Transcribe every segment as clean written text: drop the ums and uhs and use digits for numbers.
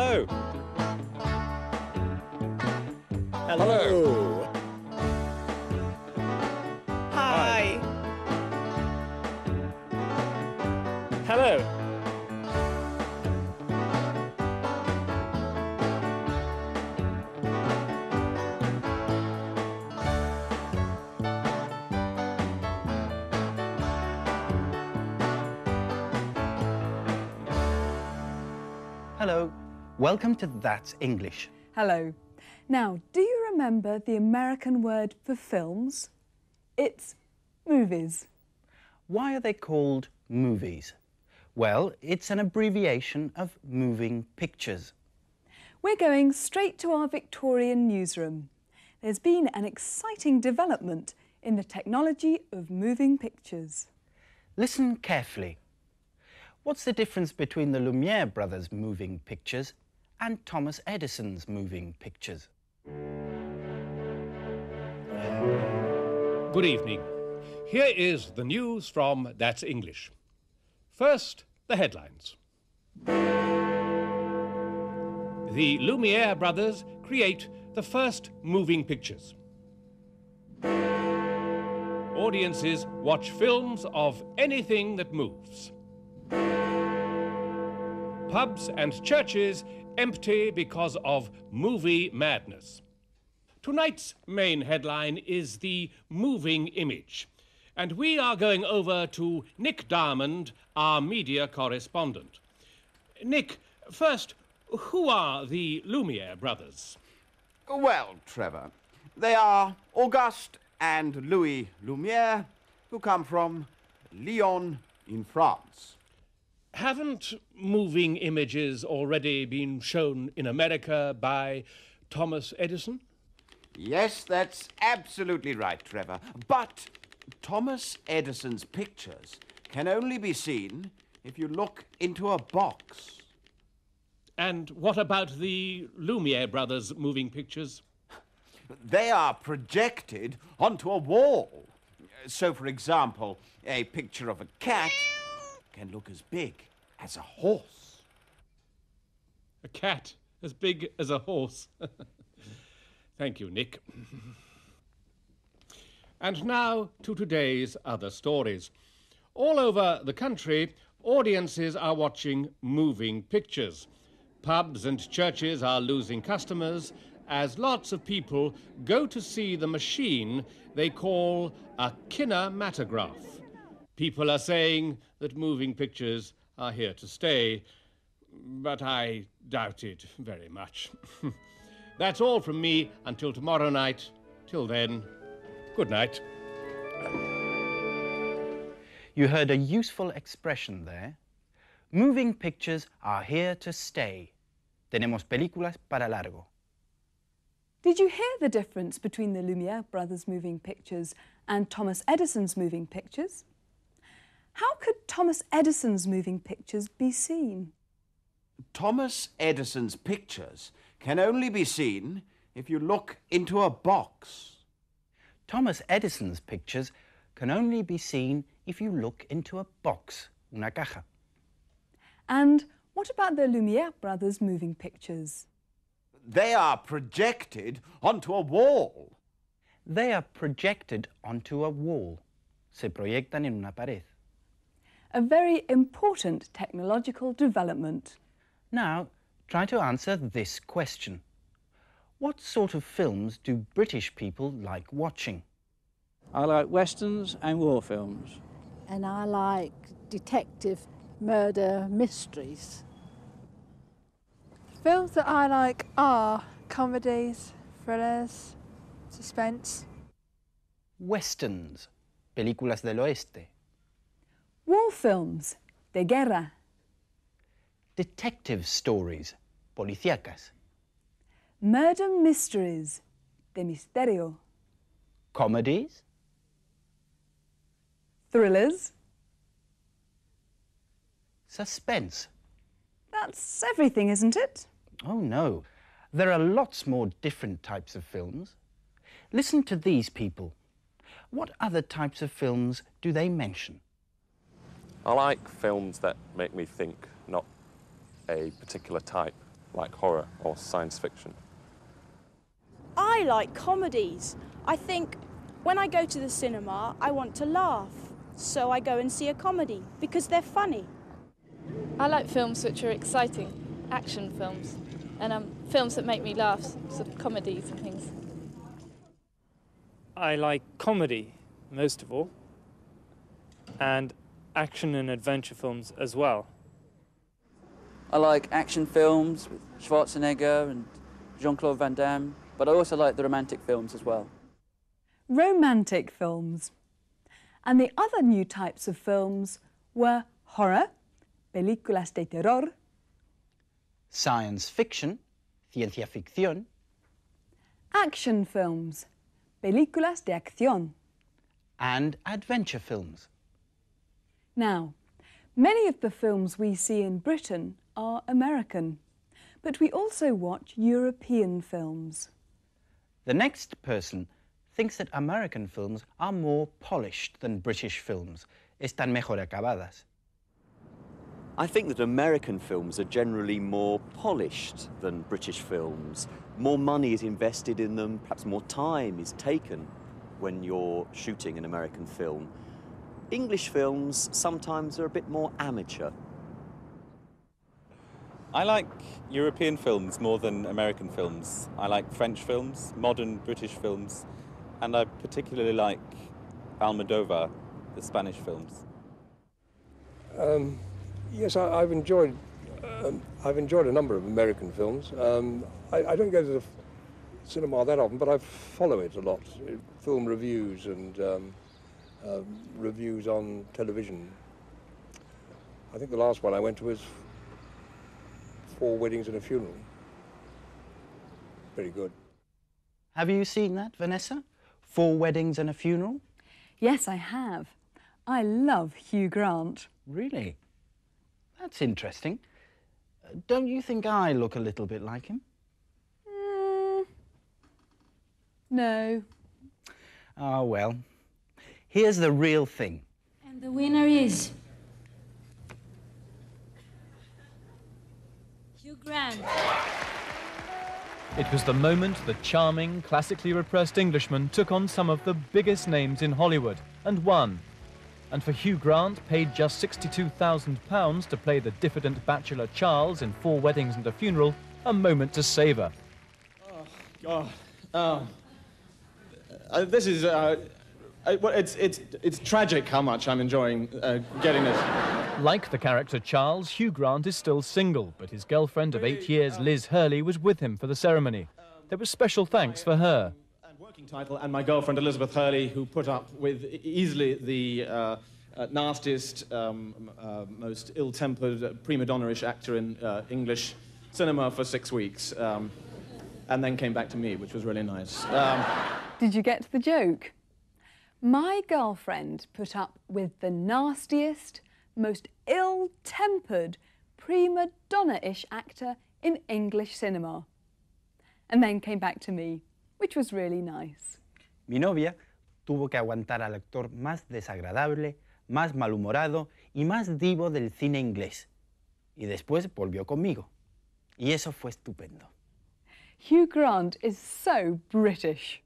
Hello. Hello. Hi. Hello. Hello. Welcome to That's English. Hello. Now, do you remember the American word for films? It's movies. Why are they called movies? Well, it's an abbreviation of moving pictures. We're going straight to our Victorian newsroom. There's been an exciting development in the technology of moving pictures. Listen carefully. What's the difference between the Lumière brothers' moving pictures and Thomas Edison's moving pictures? Good evening. Here is the news from That's English. First, the headlines. The Lumière brothers create the first moving pictures. Audiences watch films of anything that moves. Pubs and churches empty because of movie madness. Tonight's main headline is the moving image. And we are going over to Nick Diamond, our media correspondent. Nick, first, who are the Lumière brothers? Well, Trevor, they are Auguste and Louis Lumière, who come from Lyon in France. Haven't moving images already been shown in America by Thomas Edison? Yes, that's absolutely right, Trevor. But Thomas Edison's pictures can only be seen if you look into a box. And what about the Lumière brothers' moving pictures? They are projected onto a wall. So, for example, a picture of a cat can look as big as a horse. A cat as big as a horse. Thank you, Nick. And now to today's other stories. All over the country, audiences are watching moving pictures. Pubs and churches are losing customers as lots of people go to see the machine they call a kinematograph. People are saying that moving pictures are here to stay, but I doubt it very much. That's all from me until tomorrow night. Till then, good night. You heard a useful expression there. Moving pictures are here to stay. Tenemos películas para largo. Did you hear the difference between the Lumière brothers' moving pictures and Thomas Edison's moving pictures? How could Thomas Edison's moving pictures be seen? Thomas Edison's pictures can only be seen if you look into a box. Thomas Edison's pictures can only be seen if you look into a box, una caja. And what about the Lumière brothers' moving pictures? They are projected onto a wall. They are projected onto a wall. Se proyectan en una pared. A very important technological development. Now, try to answer this question. What sort of films do British people like watching? I like westerns and war films. And I like detective murder mysteries. Films that I like are comedies, thrillers, suspense. Westerns, películas del oeste. War films, de guerra. Detective stories, policíacas. Murder mysteries, de misterio. Comedies. Thrillers. Suspense. That's everything, isn't it? Oh no, there are lots more different types of films. Listen to these people. What other types of films do they mention? I like films that make me think, not a particular type. like horror or science fiction. I like comedies. I think when I go to the cinema, I want to laugh. So I go and see a comedy because they're funny. I like films which are exciting, action films, and films that make me laugh, sort of comedies and things. I like comedy, most of all, and action and adventure films as well. I like action films with Schwarzenegger and Jean-Claude Van Damme, but I also like the romantic films as well. Romantic films. And the other new types of films were horror, películas de terror, science fiction, ciencia ficción, action films, películas de acción, and adventure films. Now, many of the films we see in Britain are American, but we also watch European films. The next person thinks that American films are more polished than British films, están mejor acabadas. I think that American films are generally more polished than British films. More money is invested in them, perhaps more time is taken when you're shooting an American film. English films sometimes are a bit more amateur. I like European films more than American films. I like French films, modern British films, and I particularly like Almodovar, the Spanish films. Yes, I've enjoyed a number of American films. I don't go to the cinema that often, but I follow it a lot. Film reviews and reviews on television. I think the last one I went to was 4 Weddings and a Funeral. Very good. Have you seen that, Vanessa? 4 Weddings and a Funeral? Yes, I have. I love Hugh Grant. Really? That's interesting. Don't you think I look a little bit like him? No. Oh, well. Here's the real thing. And the winner is Hugh Grant. It was the moment the charming, classically repressed Englishman took on some of the biggest names in Hollywood and won. And for Hugh Grant, paid just £62,000 to play the diffident bachelor Charles in 4 Weddings and a Funeral, a moment to savour. Oh, God. This is... it's tragic how much I'm enjoying getting this. Like the character Charles, Hugh Grant is still single, but his girlfriend of 8 years, Liz Hurley, was with him for the ceremony. There was special thanks for her. Working title, and my girlfriend Elizabeth Hurley, who put up with easily the nastiest, most ill-tempered, prima donna-ish actor in English cinema for 6 weeks, and then came back to me, which was really nice. Did you get the joke? My girlfriend put up with the nastiest, most ill-tempered, prima donna-ish actor in English cinema, and then came back to me, which was really nice. Mi novia tuvo que aguantar al actor más desagradable, más malhumorado y más divo del cine inglés. Y después volvió conmigo. Y eso fue estupendo. Hugh Grant is so British.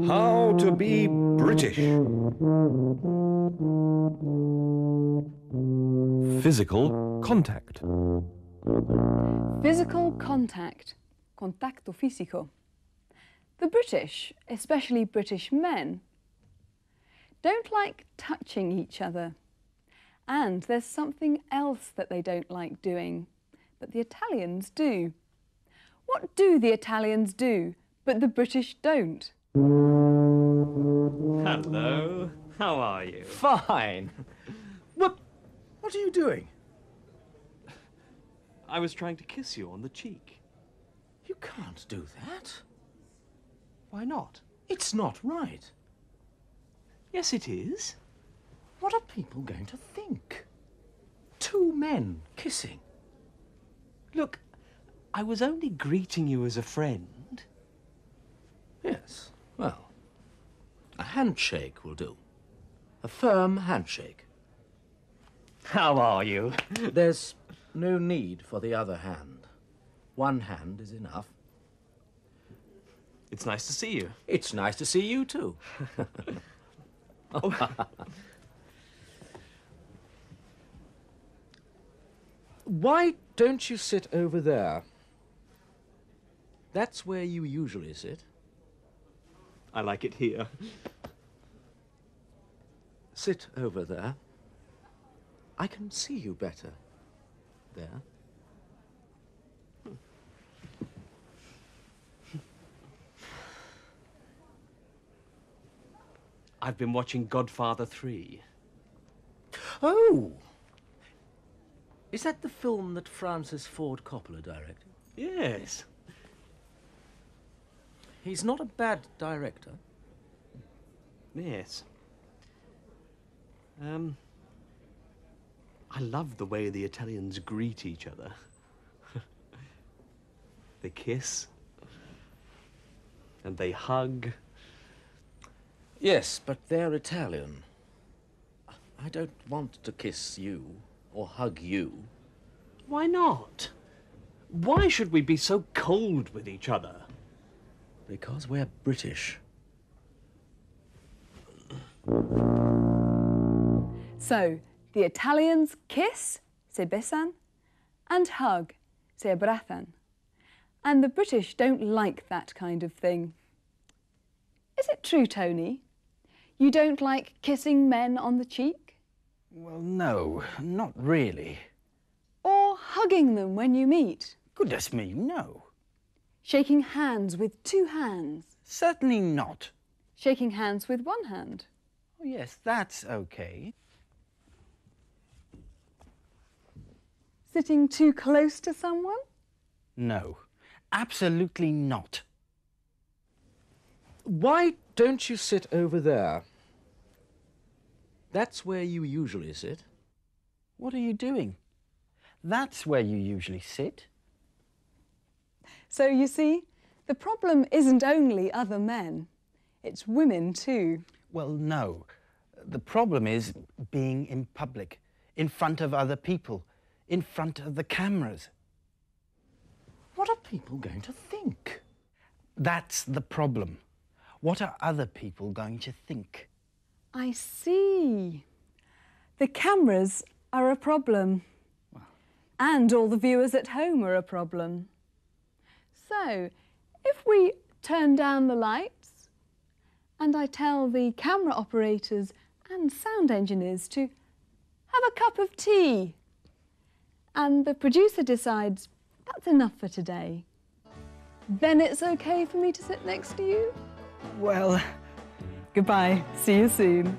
How to be British. Physical contact. Physical contact. Contacto físico. The British, especially British men, don't like touching each other. And there's something else that they don't like doing, but the Italians do. What do the Italians do, but the British don't? Hello, how are you? Fine. What are you doing? I was trying to kiss you on the cheek. You can't do that. Why not? It's not right. Yes, it is. What are people going to think? 2 men kissing. Look, I was only greeting you as a friend. Yes, well, a handshake will do. A firm handshake. How are you? There's no need for the other hand. One hand is enough. It's nice to see you. It's nice to see you, too. Why don't you sit over there? That's where you usually sit. I like it here. Sit over there. I can see you better. There. I've been watching Godfather 3. Oh! Is that the film that Francis Ford Coppola directed? Yes. He's not a bad director. Yes. I love the way the Italians greet each other. They kiss. And they hug. Yes, but they're Italian. I don't want to kiss you or hug you. Why not? Why should we be so cold with each other? Because we're British. So, the Italians kiss, se besan, and hug, se abbraccian. And the British don't like that kind of thing. Is it true, Tony? You don't like kissing men on the cheek? Well, no, not really. Or hugging them when you meet? Goodness me, no. Shaking hands with two hands? Certainly not. Shaking hands with one hand? Oh, yes, that's okay. Sitting too close to someone? No, absolutely not. Why don't you sit over there? That's where you usually sit. What are you doing? That's where you usually sit. So you see, the problem isn't only other men, it's women too. Well, no. The problem is being in public, in front of other people, in front of the cameras. What are people going to think? That's the problem. What are other people going to think? I see. The cameras are a problem. And all the viewers at home are a problem. So, if we turn down the lights and I tell the camera operators and sound engineers to have a cup of tea and the producer decides that's enough for today, then it's okay for me to sit next to you? Well, goodbye. See you soon.